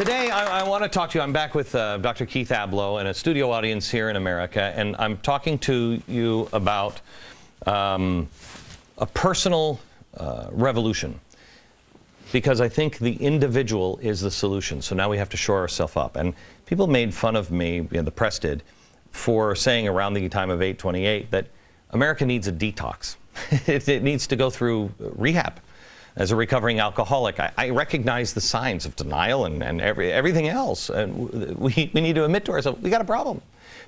Today, I want to talk to you. I'm back with Dr. Keith Ablow and a studio audience here in America, and I'm talking to you about a personal revolution, because I think the individual is the solution. So now we have to shore ourselves up. And people made fun of me, the press did, for saying around the time of 8/28 that America needs a detox. It needs to go through rehab. As a recovering alcoholic, I recognize the signs of denial and everything else. And we need to admit to ourselves, we got a problem.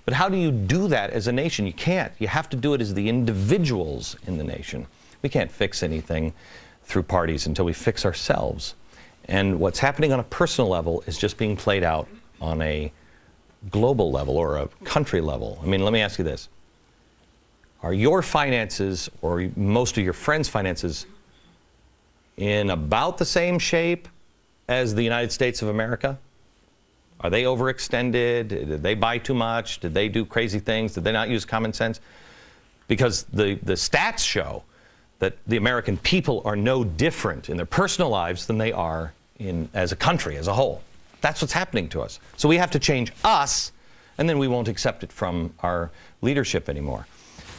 But how do you do that as a nation? You can't. You have to do it as the individuals in the nation. We can't fix anything through parties until we fix ourselves. And what's happening on a personal level is just being played out on a global level or a country level. I mean, let me ask you this. Are your finances or most of your friends' finances in about the same shape as the United States of America? Are they overextended? Did they buy too much? Did they do crazy things? Did they not use common sense? Because the stats show that the American people are no different in their personal lives than they are as a country as a whole. That's what's happening to us. So we have to change us, and then we won't accept it from our leadership anymore.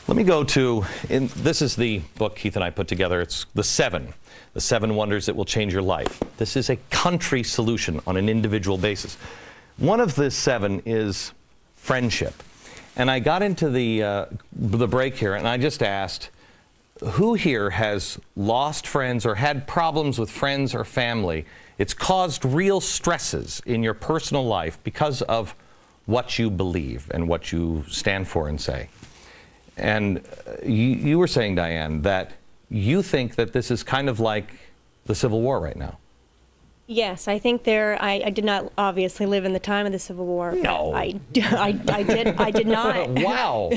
Let me go to, this is the book Keith and I put together. It's the seven wonders that will change your life. This is a country solution on an individual basis. One of the seven is friendship. And I got into the break here, and I just asked, who here has lost friends or had problems with friends or family? It's caused real stresses in your personal life because of what you believe and what you stand for and say. And you were saying, Diane, that you think that this is kind of like the Civil War right now. Yes, I think I did not obviously live in the time of the Civil War. No. I did not. Wow.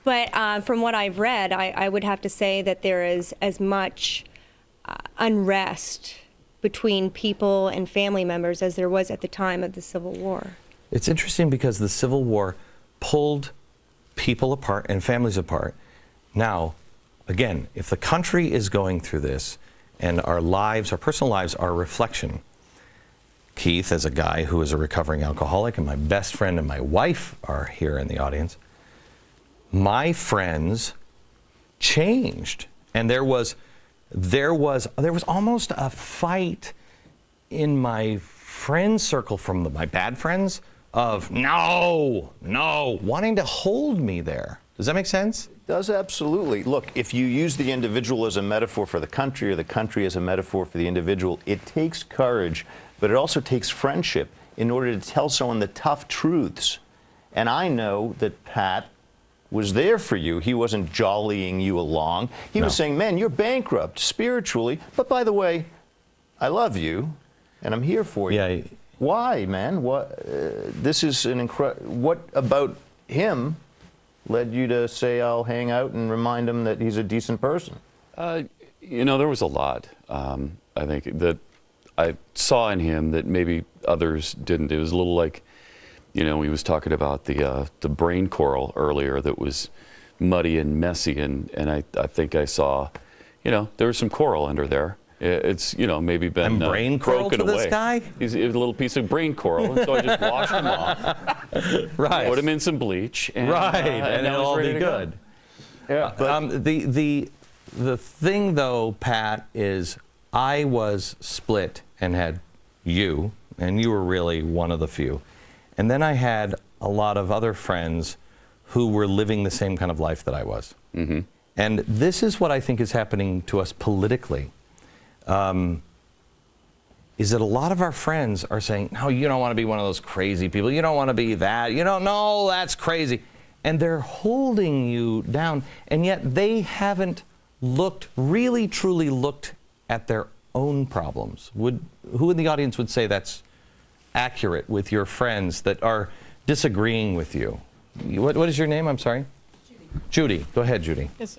But from what I've read, I would have to say that there is as much unrest between people and family members as there was at the time of the Civil War. It's interesting because the Civil War pulled people apart and families apart. Now, again, if the country is going through this and our lives, our personal lives are a reflection, Keith, as a guy who is a recovering alcoholic, and my best friend and my wife are here in the audience, my friends changed. And there was almost a fight in my friend circle from my bad friends of no, wanting to hold me there. Does that make sense? It does, absolutely. Look, if you use the individual as a metaphor for the country or the country as a metaphor for the individual, it takes courage, but it also takes friendship in order to tell someone the tough truths. And I know that Pat was there for you. He wasn't jollying you along. He was saying, man, you're bankrupt spiritually, but by the way, I love you and I'm here for you. Yeah. Why, man? This is an what about him led you to say I'll hang out and remind him that he's a decent person? You know, there was a lot, I think, that I saw in him that maybe others didn't. It was a little like, you know, he was talking about the brain coral earlier that was muddy and messy, and I think I saw, you know, there was some coral under there. It's, you know, maybe been brain coral broken to away. This guy? He's a little piece of brain coral, and so I just washed him off, right? Put him in some bleach, and, and it'll all be good. Yeah. But the thing, though, Pat, is I was split and had you, and you were really one of the few, and then I had a lot of other friends who were living the same kind of life that I was. Mm-hmm. And this is what I think is happening to us politically. Is that a lot of our friends are saying, no, you don't want to be one of those crazy people. You don't want to be that. You don't know, that's crazy. And they're holding you down. And yet they haven't really, truly looked at their own problems. Who in the audience would say that's accurate with your friends that are disagreeing with you? What is your name? I'm sorry? Judy. Go ahead, Judy. Yes.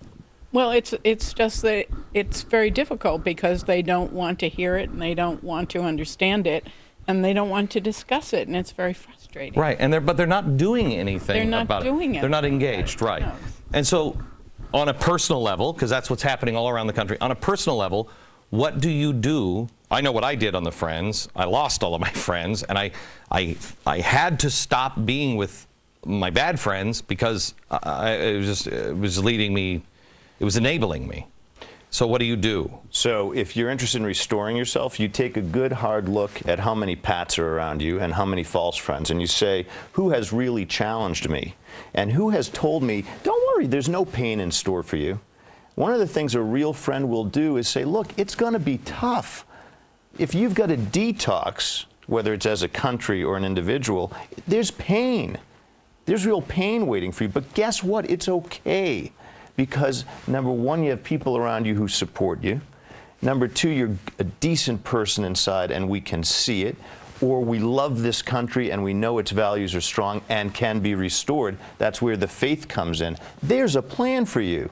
Well, it's just that it's very difficult because they don't want to hear it and they don't want to understand it and they don't want to discuss it, and it's very frustrating. Right, but they're not doing anything about it. They're not doing it. They're not engaged, right. No. And so on a personal level, because that's what's happening all around the country, on a personal level, what do you do I know what I did on the Friends. I lost all of my friends, and I had to stop being with my bad friends because it was leading me, it was enabling me. So what do you do? So if you're interested in restoring yourself, you take a good hard look at how many Pats are around you and how many false friends, and you say, who has really challenged me? And who has told me, don't worry, there's no pain in store for you? One of the things a real friend will do is say, look, it's going to be tough. If you've got a detox, whether it's as a country or an individual, there's pain. There's real pain waiting for you. But guess what? It's okay. Because, number one, you have people around you who support you. Number two, you're a decent person inside and we can see it. Or we love this country and we know its values are strong and can be restored. That's where the faith comes in. There's a plan for you.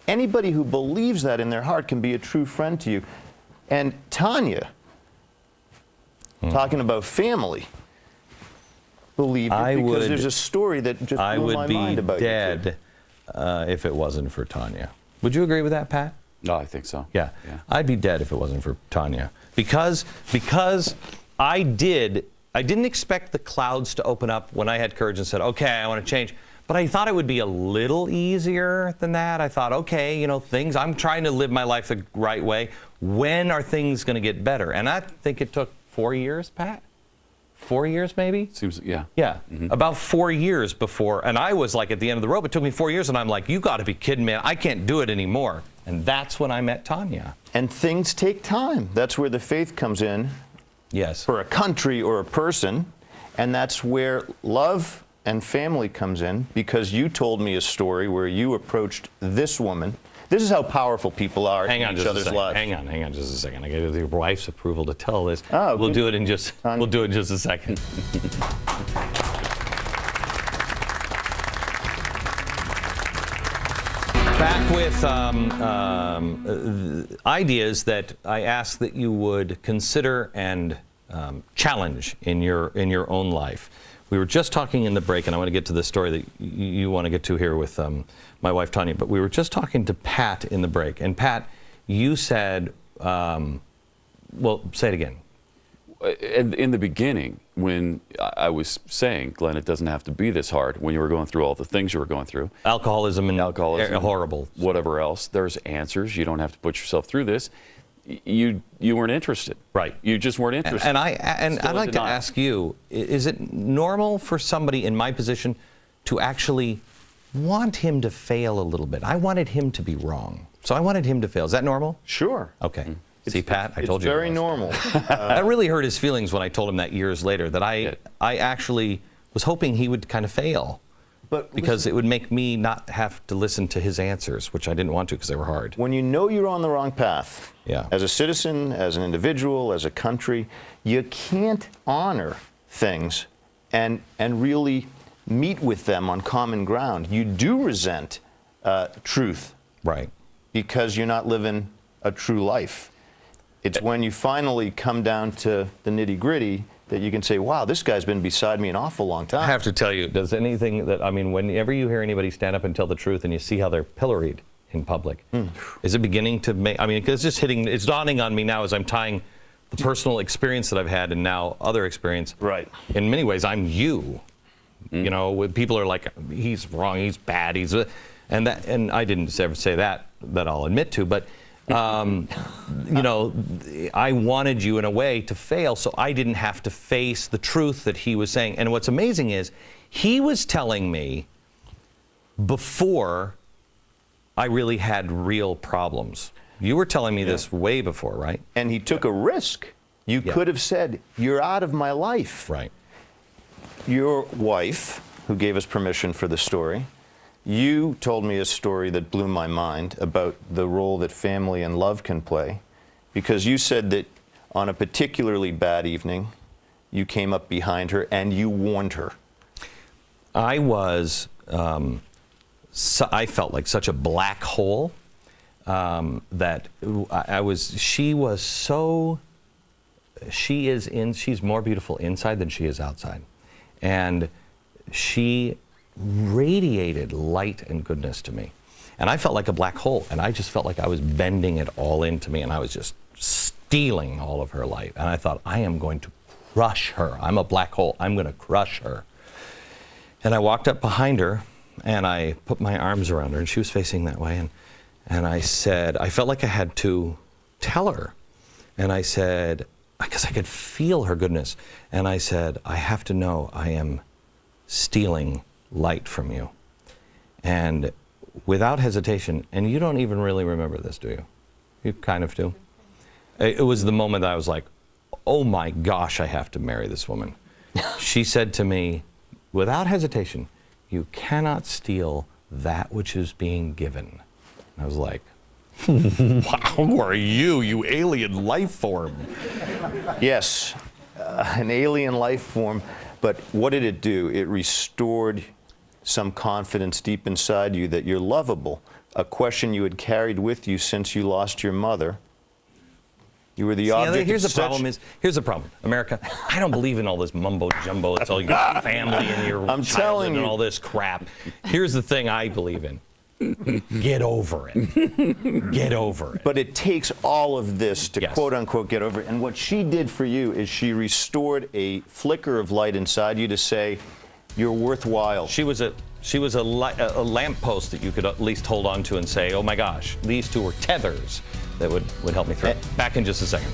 Anybody who believes that in their heart can be a true friend to you. And Tanya, talking about family, believed it because there's a story that just blew my mind about you. I would be dead if it wasn't for Tanya. Would you agree with that, Pat? No, I think so. Yeah. I'd be dead if it wasn't for Tanya. Because I didn't expect the clouds to open up when I had courage and said, okay, I want to change. But I thought it would be a little easier than that. I thought, okay, I'm trying to live my life the right way. When are things going to get better? And I think it took 4 years, Pat? 4 years, maybe? Seems, yeah. Yeah, about 4 years before. And I was like at the end of the rope. It took me 4 years, and I'm like, you got to be kidding me. I can't do it anymore. And that's when I met Tanya. And things take time. That's where the faith comes in. Yes. For a country or a person. And that's where love and family comes in, because you told me a story where you approached this woman. This is how powerful people are in each other's lives. Hang on just a second. I get your wife's approval to tell this. Oh, we'll do it in just a second. Back with ideas that I ask that you would consider and challenge in your own life. We were just talking in the break, and I want to get to the story that you want to get to here with my wife, Tanya, but we were just talking to Pat in the break. And Pat, you said, well, say it again. In the beginning, when I was saying, Glenn, it doesn't have to be this hard, when you were going through all the things you were going through. Alcoholism, horrible. Whatever else. There's answers. You don't have to put yourself through this. You weren't interested. Right. You just weren't interested. And I'd like to ask you, is it normal for somebody in my position to actually want him to fail a little bit? I wanted him to be wrong. So I wanted him to fail. Is that normal? Sure. Okay. See, Pat, I told you. It's very normal. That really hurt his feelings when I told him that years later, that I actually was hoping he would kind of fail. Because it would make me not have to listen to his answers, which I didn't want to because they were hard. When you know you're on the wrong path, yeah. As a citizen, as an individual, as a country, you can't honor things and really meet with them on common ground. You do resent truth. Right. Because you're not living a true life. It's when you finally come down to the nitty-gritty that you can say, wow, this guy's been beside me an awful long time. I have to tell you, does anything that, whenever you hear anybody stand up and tell the truth and you see how they're pilloried in public, is it beginning to make, because it's dawning on me now as I'm tying the personal experience that I've had and now other experience. Right. In many ways, I'm you. When people are like, he's wrong, he's bad, and I didn't ever say that I'll admit to, but I wanted you in a way to fail so I didn't have to face the truth that he was saying. And what's amazing is he was telling me before I really had real problems. You were telling me this way before, right? And he took a risk. You could have said, you're out of my life. Right. Your wife, who gave us permission for the story, you told me a story that blew my mind about the role that family and love can play, because you said that on a particularly bad evening, you came up behind her and you warned her. I was, I felt like such a black hole that she's more beautiful inside than she is outside. And she radiated light and goodness to me. And I felt like a black hole, and I just felt like I was bending it all into me, and I was just stealing all of her light. And I thought, I am going to crush her. I'm a black hole. I'm going to crush her. And I walked up behind her, and I put my arms around her, and she was facing that way. And I said, I felt like I had to tell her. And I said, because I could feel her goodness. And I said, I have to know I am stealing light from you. And without hesitation, and you don't even really remember this, do you? You kind of do. It was the moment that I was like, oh my gosh, I have to marry this woman. She said to me, without hesitation, you cannot steal that which is being given. And I was like, wow, who are you, you alien life form? Yes, an alien life form. But what did it do? It restored some confidence deep inside you that you're lovable. A question you had carried with you since you lost your mother. You were the object. Here's the problem, America. I don't believe in all this mumbo jumbo. It's all your family and your childhood and all this crap. Here's the thing I believe in. Get over it. Get over it. But it takes all of this to Yes. quote unquote get over it. And what she did for you is she restored a flicker of light inside you to say, you're worthwhile. She was a lamppost that you could at least hold on to and say, oh my gosh, these two were tethers that would help me through. Back in just a second.